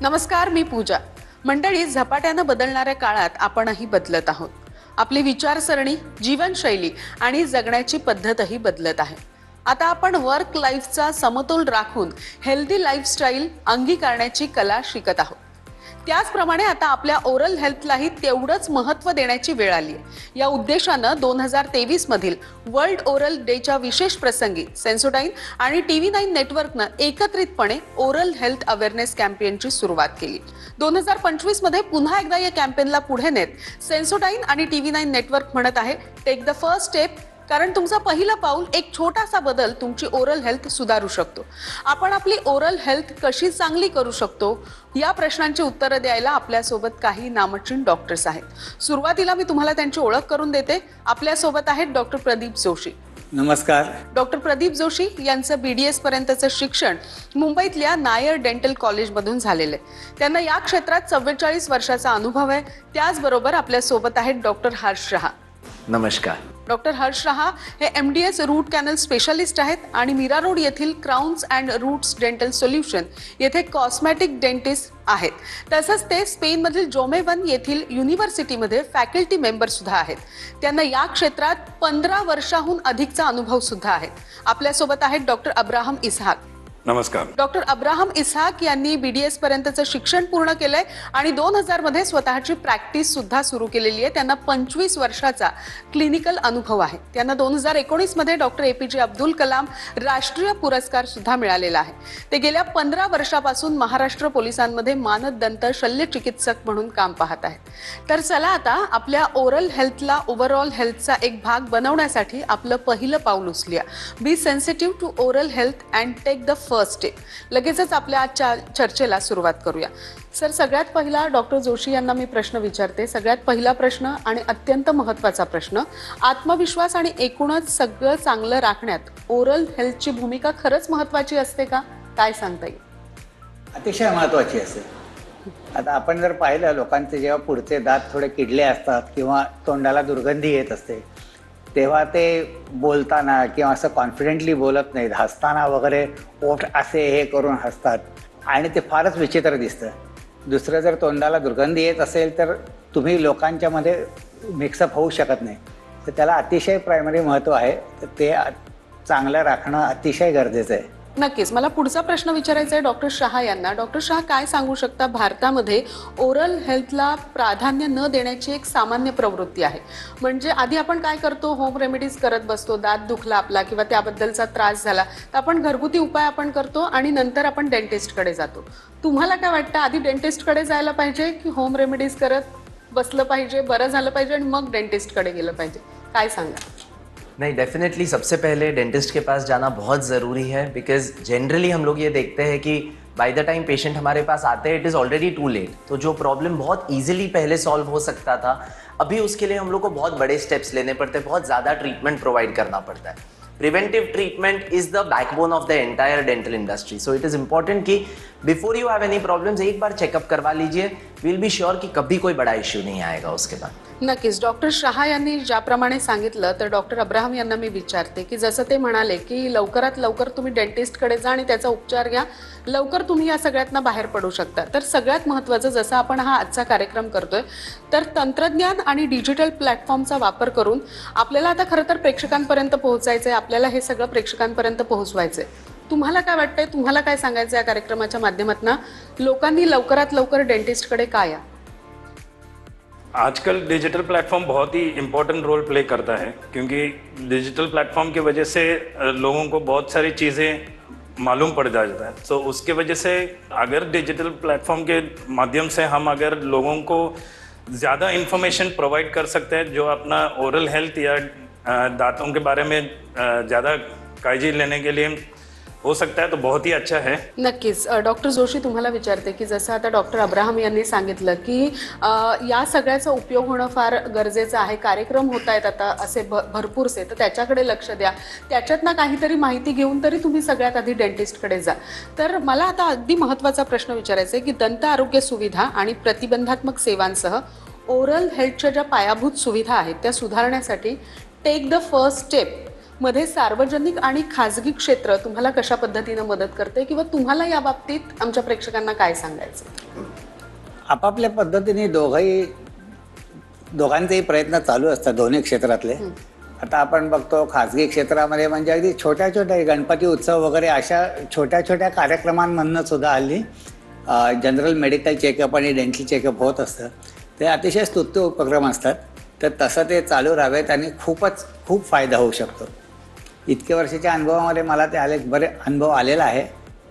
नमस्कार, मी पूजा. मंडळी, झपाट्यानं बदलणाऱ्या काळात आपणही बदलत आहोत. आपली विचारसरणी, जीवनशैली आणि जगण्याची पद्धतही बदलत आहे. आता आपण वर्क लाईफचा समतोल राखून हेल्दी लाईफस्टाईल अंगीकारण्याची कला शिकत आहोत. त्याचप्रमाणे आता आपल्या ओरल हेल्थलाही तेवढंच महत्त्व देण्याची वेळ आली आहे. या उद्देशानं 2023 मधील वर्ल्ड ओरल डेच्या विशेष प्रसंगी सेन्सोडाईन आणि TV9 नेटवर्कनं एकत्रितपणे ओरल हेल्थ अवेअरनेस कॅम्पेनची सुरुवात केली. 2025 मध्ये पुन्हा एकदा या कॅम्पेनला पुढे नेत सेन्सोडाईन आणि TV9 नेटवर्क म्हणत आहे, टेक द फर्स्ट स्टेप. कारण तुमचं पहिलं पाऊल, एक छोटासा बदल तुमची ओरल हेल्थ सुधारू शकतो. आपण आपली ओरल हेल्थ कशी चांगली करू शकतो, या प्रश्नांची उत्तरं द्यायला आपल्यासोबत काही नामचीन डॉक्टर्स आहेत. सुरुवातीला मी तुम्हाला त्यांची ओळख करून देते. आपल्यासोबत आहेत डॉक्टर प्रदीप जोशी. नमस्कार. डॉक्टर प्रदीप जोशी यांचं BDS पर्यंतचं शिक्षण मुंबईतल्या नायर डेंटल कॉलेजमधून झालेलं आहे. त्यांना या क्षेत्रात 44 वर्षाचा अनुभव आहे. त्याचबरोबर आपल्यासोबत आहेत डॉक्टर हर्ष शहा. नमस्कार. डॉक्टर हर्ष शहा हे MDS रूट कॅनल स्पेशालिस्ट आहेत आणि मीरा रोड येथील crowns and roots dental solution येथे कॉस्मॅटिक डेंटिस्ट आहेत. तसंच ते स्पेनमधील जोमेवन येथील युनिव्हर्सिटीमध्ये फॅकल्टी मेंबर सुद्धा आहेत. त्यांना या क्षेत्रात 15 वर्षाहून अधिकचा अनुभव सुद्धा आहे. आपल्यासोबत आहेत डॉक्टर अब्राहम इसहाक. नमस्कार. डॉक्टर अब्राहम इसहाक यांनी BDS पर्यंतचं शिक्षण पूर्ण केलंय आणि 2000 मध्ये स्वतःची प्रॅक्टिस सुद्धा सुरू केलेली आहे. त्यांना 25 वर्षाचा क्लिनिकल अनुभव आहे. त्यांना 2019 मध्ये डॉक्टर APJ अब्दुल कलाम राष्ट्रीय पुरस्कार सुद्धा मिळालेला आहे. ते गेल्या 15 वर्षापासून महाराष्ट्र पोलिसांमध्ये मानद दंत शल्य चिकित्सक म्हणून काम पाहत आहेत. तर चला आता आपल्या ओरल हेल्थला ओव्हरऑल हेल्थचा एक भाग बनवण्यासाठी आपलं पहिलं पाऊल उचलूया. Be sensitive to oral health and take the first step. लगेचच आपल्या आजच्या चर्चेला सुरुवात करूया. सर, सगळ्यात पहिला डॉक्टर जोशी यांना मी प्रश्न विचारते. सगळ्यात पहिला प्रश्न आणि अत्यंत महत्त्वाचा प्रश्न, आत्मविश्वास आणि एकूणच सगळं चांगलं राखण्यात ओरल हेल्थची भूमिका खरंच महत्त्वाची असते का? काय सांगता येईल? अतिशय महत्त्वाची असते. आता आपण जर पाहिलं, लोकांचे जेव्हा पुढचे दात थोडे किडले असतात किंवा तोंडाला दुर्गंधी येत असते, तेव्हा ते बोलताना किंवा असं कॉन्फिडेंटली बोलत नाहीत. हसताना वगैरे ओठ असे हे करून हसतात आणि ते फारच विचित्र दिसतं. दुसरं, जर तोंडाला दुर्गंधी येत असेल तर तुम्ही लोकांच्यामध्ये मिक्सअप होऊ शकत नाही. तर त्याला अतिशय प्रायमरी महत्त्व आहे. तर ते चांगलं राखणं अतिशय गरजेचं आहे. नक्कीच. मला पुढचा प्रश्न विचारायचा आहे डॉक्टर शहा यांना. डॉक्टर शहा, काय सांगू शकता, भारतामध्ये ओरल हेल्थला प्राधान्य न देण्याची एक सामान्य प्रवृत्ती आहे. म्हणजे आधी आपण काय करतो, होम रेमेडीज करत बसतो. दात दुखला आपला किंवा त्याबद्दलचा त्रास झाला तर आपण घरगुती उपाय आपण करतो आणि नंतर आपण डेंटिस्टकडे जातो. तुम्हाला काय वाटतं, आधी डेंटिस्टकडे जायला पाहिजे की होम रेमेडीज करत बसलं पाहिजे, बरं झालं पाहिजे आणि मग डेंटिस्टकडे गेलं पाहिजे? काय सांगा? नहीं, डेफिनेटली सबसे पहले डेंटिस्ट के पास जाना बहुत ज़रूरी है, बिकॉज जनरली हम लोग ये देखते हैं कि बाय द टाइम पेशेंट हमारे पास आते हैं it is already too late. तो जो प्रॉब्लम बहुत ईजिली पहले सॉल्व हो सकता था, अभी उसके लिए हम लोग को बहुत बड़े स्टेप्स लेने पड़ते हैं, बहुत ज़्यादा ट्रीटमेंट प्रोवाइड करना पड़ता है. Preventive treatment is the backbone of the entire dental industry. So it is important कि before you have any problems, एक बार चेकअप करवा लीजिए. We'll be sure कि कभी कोई बड़ा इश्यू नहीं आएगा उसके बाद. नक्कीच. डॉक्टर शहा यांनी ज्याप्रमाणे सांगितलं, तर डॉक्टर अब्राहम यांना मी विचारते की जसं ते म्हणाले की लवकरात लवकर तुम्ही डेंटिस्टकडे जा आणि त्याचा उपचार घ्या, लवकर तुम्ही या सगळ्यातनं बाहेर पडू शकता. तर सगळ्यात महत्त्वाचं, जसं आपण हा आजचा कार्यक्रम करतोय, तर तंत्रज्ञान आणि डिजिटल प्लॅटफॉर्मचा वापर करून आपल्याला आता खरं तर प्रेक्षकांपर्यंत पोहोचायचं आहे. आपल्याला हे सगळं प्रेक्षकांपर्यंत पोहोचवायचं आहे. तुम्हाला काय वाटतंय, तुम्हाला काय सांगायचं या कार्यक्रमाच्या माध्यमातून? लोकांनी लवकरात लवकर डेंटिस्टकडे का या? आजकल डिजिटल प्लेटफॉर्म बहुत ही इम्पोर्टेंट रोल प्ले करता है, क्योंकि डिजिटल प्लेटफॉर्म की वजह से लोगों को बहुत सारी चीज़ें मालूम पड़ जाता है. तो उसके वजह से अगर डिजिटल प्लेटफॉर्म के माध्यम से हम अगर लोगों को ज़्यादा इन्फॉर्मेशन प्रोवाइड कर सकते हैं, जो अपना ओरल हेल्थ या दांतों के बारे में ज़्यादा काळजी लेने के लिए हो सकता है, तो बहुत ही अच्छा है. नक्कीच. डॉक्टर जोशी, तुम्हाला विचारते की जसं आता डॉक्टर अब्राहम यांनी सांगितलं की या सगळ्याचा उपयोग होणं फार गरजेचं आहे. कार्यक्रम होत आहेत आता असे भरपूरसे, तर त्याच्याकडे लक्ष द्या. त्याच्यातनं काहीतरी माहिती घेऊन तरी तुम्ही सगळ्यात आधी डेंटिस्टकडे जा. तर मला आता अगदी महत्त्वाचा प्रश्न विचारायचा आहे की दंत आरोग्य सुविधा आणि प्रतिबंधात्मक सेवांसह ओरल हेल्थच्या ज्या पायाभूत सुविधा आहेत त्या सुधारण्यासाठी टेक द फर्स्ट स्टेप मध्ये सार्वजनिक आणि खाजगी क्षेत्र तुम्हाला कशा पद्धतीनं मदत करते किंवा तुम्हाला या बाबतीत आमच्या प्रेक्षकांना काय सांगायचं? आपापल्या पद्धतीने दोघांचेही प्रयत्न चालू असतात दोन्ही क्षेत्रातले. आता आपण बघतो खाजगी क्षेत्रामध्ये म्हणजे अगदी छोट्या छोट्या गणपती उत्सव वगैरे अशा छोट्या छोट्या कार्यक्रमांमधनं सुद्धा हल्ली जनरल मेडिकल चेकअप आणि डेंटल चेकअप होत असतं. ते अतिशय स्तुत्य उपक्रम असतात. तर तसं ते चालू राहावेत आणि खूप फायदा होऊ शकतो. इतक्या वर्षाच्या अनुभवामध्ये मला ते बरे अनुभव आलेला आहे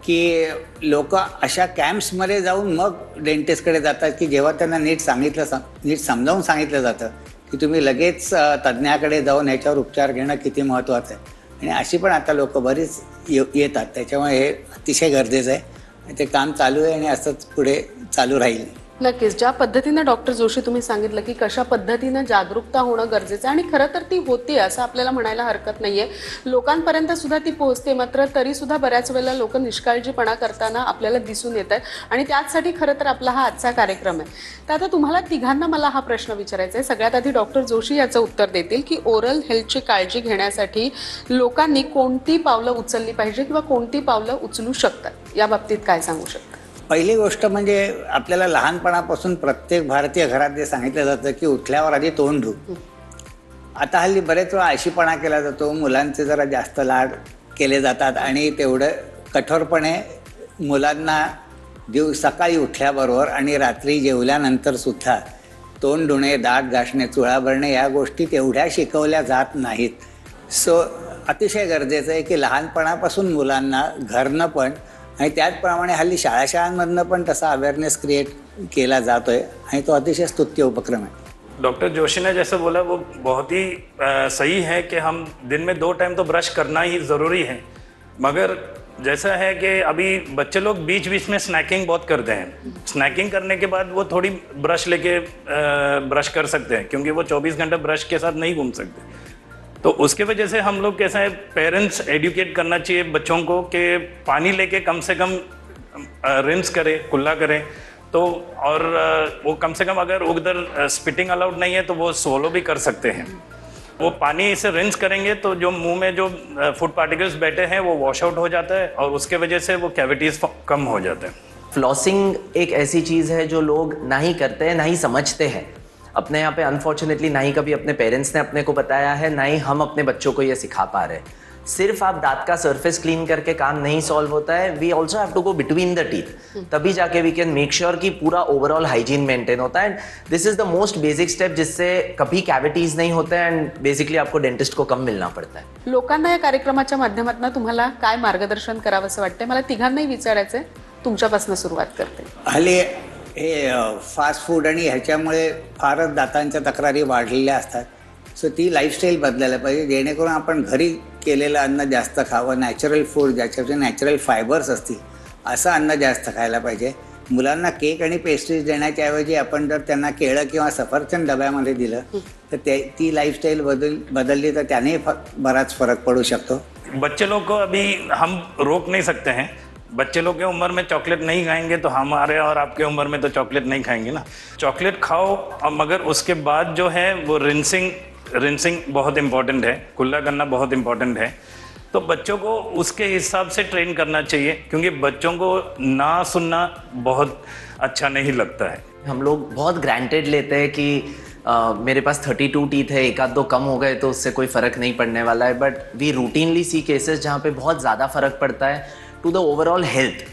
की लोक अशा कॅम्प्समध्ये जाऊन मग डेंटिस्टकडे जातात की जेव्हा त्यांना नीट समजावून सांगितलं जातं की तुम्ही लगेच तज्ज्ञाकडे जाऊन ह्याच्यावर उपचार घेणं किती महत्त्वाचं आहे. आणि अशी पण आता लोक बरीच येतात. त्याच्यामुळे हे अतिशय गरजेचं आहे. ते काम चालू आहे आणि असंच पुढे चालू राहील. नक्कीच. ज्या पद्धतीनं डॉक्टर जोशी तुम्ही सांगितलं की कशा पद्धतीनं जागरूकता होणं गरजेचं आहे आणि खरं तर ती होते असं आपल्याला म्हणायला हरकत नाहीये. लोकांपर्यंत सुद्धा ती पोहोचते, मात्र तरी सुद्धा बऱ्याच वेळेला लोक निष्काळजीपणा करताना आपल्याला दिसून येत आहे आणि त्याचसाठी खरं तर आपला हा आजचा कार्यक्रम आहे. तर आता तुम्हाला तिघांना मला हा प्रश्न विचारायचा आहे. सगळ्यात आधी डॉक्टर जोशी याचं उत्तर देतील की ओरल हेल्थची काळजी घेण्यासाठी लोकांनी कोणती पावलं उचलली पाहिजे किंवा कोणती पावलं उचलू शकतात, या बाबतीत काय सांगू शकता? पहिली गोष्ट म्हणजे आपल्याला लहानपणापासून प्रत्येक भारतीय घरात जे सांगितलं जातं की उठल्यावर आधी तोंड धु. आता हल्ली बरेच वेळा आळशीपणा केला जातो. मुलांचे जरा जास्त लाड केले जातात आणि तेवढं कठोरपणे मुलांना सकाळी उठल्याबरोबर आणि रात्री जेवल्यानंतर सुद्धा तोंड धुणे, दात घासणे, चुळा भरणे या गोष्टी तेवढ्या शिकवल्या जात नाहीत. सो अतिशय गरजेचं आहे की लहानपणापासून मुलांना घरनं पण आणि त्याचप्रमाणे हल्ली शाळांमधनं पण तसा अवेअरनेस क्रिएट केला जातोय आणि तो अतिशय स्तुत्य उपक्रम है. डॉक्टर जोशी ने जैसे बोला वो बहुत ही सही है कि हम दिन में 2 टाइम तो ब्रश करना ही ज़रूरी है. मगर जैसा है कि अभी बच्चे लोग बीच बीच में स्नैकिंग बहुत करते हैं. स्नैकिंग करने के बाद वो थोड़ी ब्रश लेके ब्रश कर सकते हैं क्योंकि वो 24 घंटे ब्रश के साथ नहीं घूम सकते. तो उसके वजह से हम लोग कैसा है, पेरेंट्स एडुकेट करना चाहिए बच्चों को कि पानी लेके कम से कम रिंस करें, कुल्ला करें. तो और वो कम से कम अगर उधर स्पिटिंग अलाउड नहीं है तो वो सोलो भी कर सकते हैं. वो पानी से रिंस करेंगे तो जो मुंह में जो फूड पार्टिकल्स बैठे हैं वो वॉश आउट हो जाता है और उसके वजह से वो कैविटीज़ कम हो जाते हैं. फ्लॉसिंग एक ऐसी चीज़ है जो लोग ना ही करते हैं ना ही समझते हैं. अपने यहाँ पे अनफॉर्चुनेटली ना ही कभी अपने पेरेंट्स ने अपने को बताया है, ना ही हम अपने बच्चों को ये सिखा पा रहे हैं. सिर्फ आप दांत का सरफेस क्लीन करके काम नहीं सॉल्व होता है. We also have to go between the teeth, तभी जाके वी कैन मेक श्योर कि पूरा ओवरऑल हाइजीन मेंटेन होता है. End this is the most basic step जिससे कभी कैविटीज नहीं होते हैं एंड बेसिकली आपको डेंटिस्ट को कम मिलना पड़ता है. लोकांना या कार्यक्रमाच्या माध्यमातून तुम्हाला काय मार्गदर्शन करावं असं वाटतंय? मला तिघांनाही विचारायचंय. तुमच्यापासून सुरुवात करते. हल्ली हे फास्ट फूड आणि ह्याच्यामुळे फारच दातांच्या तक्रारी वाढलेल्या असतात. सो ती लाईफस्टाईल बदलायला पाहिजे जेणेकरून आपण घरी केलेलं अन्न जास्त खावं. नॅचरल फूड ज्याच्यामध्ये नॅचरल फायबर्स असतील असं अन्न जास्त खायला पाहिजे. मुलांना केक आणि पेस्ट्रीज देण्याच्या ऐवजी आपण जर त्यांना केळं किंवा सफरचंद डब्यामध्ये दिलं तर ती लाईफस्टाईल बदलली तर त्याने बराच फरक पडू शकतो. बच्चे लोग को अभी हम रोक नहीं सकते हैं. बच्चे लोग की उम्र में चॉकलेट नहीं खाएंगे तो हमारे और आपके उम्र में तो चॉकलेट नहीं खाएंगे ना. चॉकलेट खाओ मगर उसके बाद जो है वो रिंसिंग बहुत इम्पोर्टेंट है. कुल्ला करना बहुत इम्पोर्टेंट है. तो बच्चों को उसके हिसाब से ट्रेन करना चाहिए क्योंकि बच्चों को ना सुनना बहुत अच्छा नहीं लगता है. हम लोग बहुत ग्रांटेड लेते हैं कि मेरे पास 32 टीथ है, एक आध दो कम हो गए तो उससे कोई फ़र्क नहीं पड़ने वाला है. But we routinely see cases जहाँ पे बहुत ज़्यादा फ़र्क पड़ता है टू द ओवरऑल हेल्थ.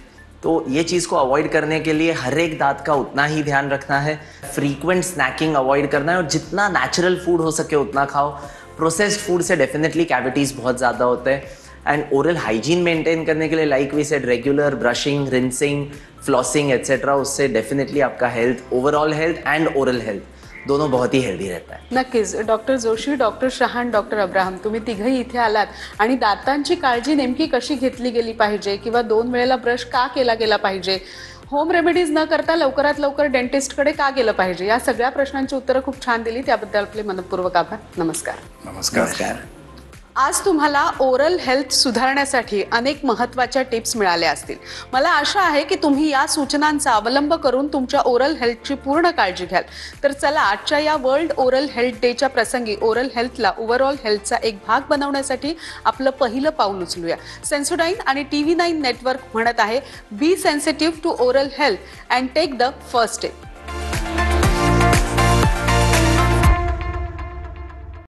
तो ये चीज़ को अवॉइड करने के लिए हर एक दांत का उतना ही ध्यान रखना है. फ्रीक्वेंट स्नैकिंग अवॉइड करना है और जितना नेचुरल फूड हो सके उतना खाओ. प्रोसेस्ड फूड से डेफिनेटली कैविटीज़ बहुत ज़्यादा होते हैं. एंड ओरल हाइजीन मेंटेन करने के लिए like we said regular brushing, rinsing, flossing etcetera, उससे डेफिनेटली आपका health, overall health and oral health दोनों बहुत ही हेल्दी रहता है. नक्कीच. Doctor Joshi, doctor Shahan, doctor Abraham, तुम्ही तिघही इथे आलात आणि दातांची काळजी नेमकी कशी घेतली गेली पाहिजे किंवा 2 वेळेला ब्रश का केला गेला पाहिजे, होम रेमेडीज न करता लवकरात लवकर डेंटिस्टकडे का गेलं पाहिजे, या सगळ्या प्रश्नांची उत्तरं खूप छान दिली. त्याबद्दल आपले मनपूर्वक आभार. नमस्कार. नमस्कार. नमस्कार. आज तुम्हाला ओरल हेल्थ सुधारण्यासाठी अनेक महत्त्वाच्या टिप्स मिळाल्या असतील. मला आशा आहे की तुम्ही या सूचनांचा अवलंब करून तुमच्या ओरल हेल्थची पूर्ण काळजी घ्याल. तर चला आजच्या या वर्ल्ड ओरल हेल्थ डेच्या प्रसंगी ओरल हेल्थला ओव्हरऑल हेल्थचा एक भाग बनवण्यासाठी आपलं पहिलं पाऊल उचलूया. सेन्सोडाईन आणि TV9 नेटवर्क म्हणत आहे, be sensitive to oral health and take the first step.